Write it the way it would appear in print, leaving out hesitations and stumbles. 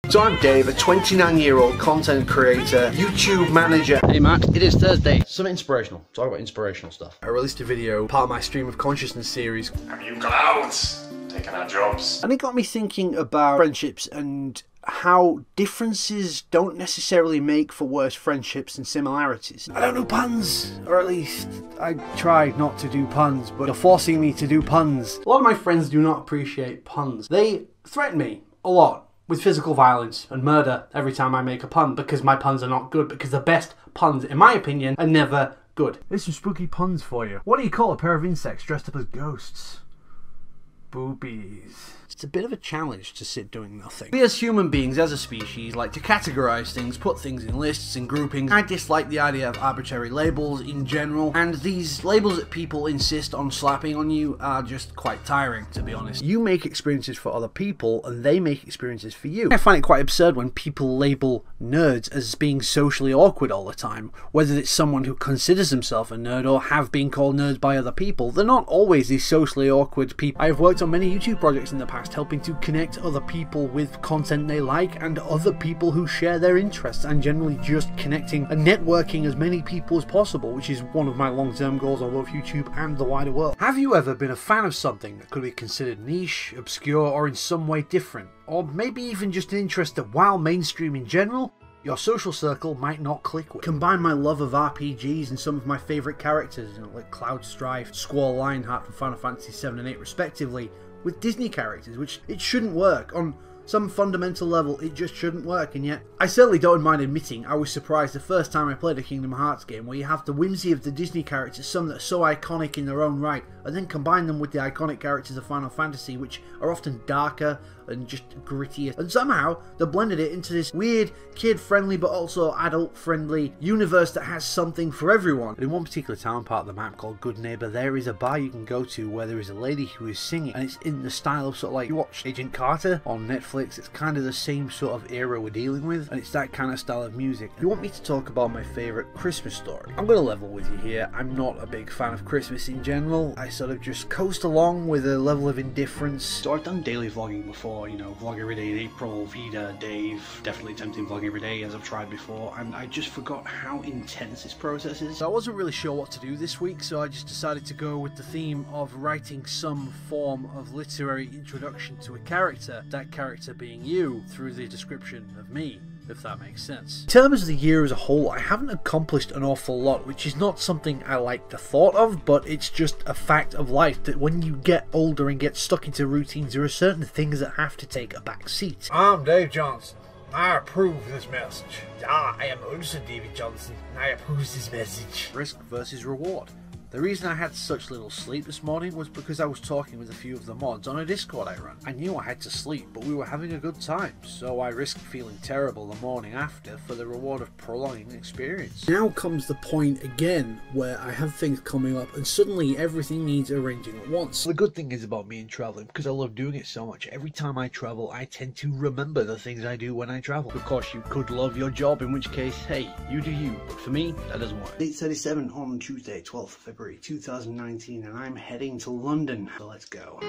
So I'm Dave, a 29-year-old content creator, YouTube manager. Hey Matt, it is Thursday. Something inspirational. Talk about inspirational stuff. I released a video, part of my Stream of Consciousness series. Have you clowns taken our jobs? And it got me thinking about friendships and how differences don't necessarily make for worse friendships and similarities. I don't do puns, or at least I try not to do puns, but you're forcing me to do puns. A lot of my friends do not appreciate puns. They threaten me a lot with physical violence and murder every time I make a pun because my puns are not good, because the best puns, in my opinion, are never good. Here's some spooky puns for you. What do you call a pair of insects dressed up as ghosts? Boobies. It's a bit of a challenge to sit doing nothing. We as human beings, as a species, like to categorize things, put things in lists and groupings. I dislike the idea of arbitrary labels in general, and these labels that people insist on slapping on you are just quite tiring, to be honest. You make experiences for other people, and they make experiences for you. I find it quite absurd when people label nerds as being socially awkward all the time, whether it's someone who considers themselves a nerd or have been called nerds by other people. They're not always these socially awkward people. I have worked on many YouTube projects in the past, helping to connect other people with content they like and other people who share their interests, and generally just connecting and networking as many people as possible, which is one of my long-term goals on both YouTube and the wider world. Have you ever been a fan of something that could be considered niche, obscure, or in some way different? Or maybe even just an interest that, while mainstream in general, your social circle might not click with. Combine my love of RPGs and some of my favourite characters, like Cloud Strife, Squall Lionheart from Final Fantasy 7 and 8 respectively, with Disney characters, which it shouldn't work. On some fundamental level, it just shouldn't work, and yet I certainly don't mind admitting I was surprised the first time I played a Kingdom Hearts game where you have the whimsy of the Disney characters, some that are so iconic in their own right, and then combine them with the iconic characters of Final Fantasy, which are often darker and just grittier, and somehow they blended it into this weird, kid-friendly but also adult-friendly universe that has something for everyone. And in one particular town part of the map called Good Neighbor, there is a bar you can go to where there is a lady who is singing, and it's in the style of sort of like, you watch Agent Carter on Netflix, it's kind of the same sort of era we're dealing with, and it's that kind of style of music. If you want me to talk about my favourite Christmas story, I'm going to level with you here. I'm not a big fan of Christmas in general. I sort of just coast along with a level of indifference. So I've done daily vlogging before, you know, vlog every day in April, Vida, Dave, definitely attempting vlog every day as I've tried before, and I just forgot how intense this process is. So I wasn't really sure what to do this week, so I just decided to go with the theme of writing some form of literary introduction to a character, that character being you, through the description of me, if that makes sense. In terms of the year as a whole, I haven't accomplished an awful lot, which is not something I like the thought of, but it's just a fact of life that when you get older and get stuck into routines, there are certain things that have to take a back seat. I'm Dave Johnson. I approve this message. I am also David Johnson. I approve this message. Risk versus reward. The reason I had such little sleep this morning was because I was talking with a few of the mods on a Discord I run. I knew I had to sleep, but we were having a good time, so I risked feeling terrible the morning after for the reward of prolonging the experience. Now comes the point again where I have things coming up and suddenly everything needs arranging at once. The good thing is about me and travelling, because I love doing it so much, every time I travel I tend to remember the things I do when I travel. Of course you could love your job, in which case, hey, you do you, but for me, that doesn't work. 8:37 on Tuesday, 12th of February 2019, and I'm heading to London, so let's go.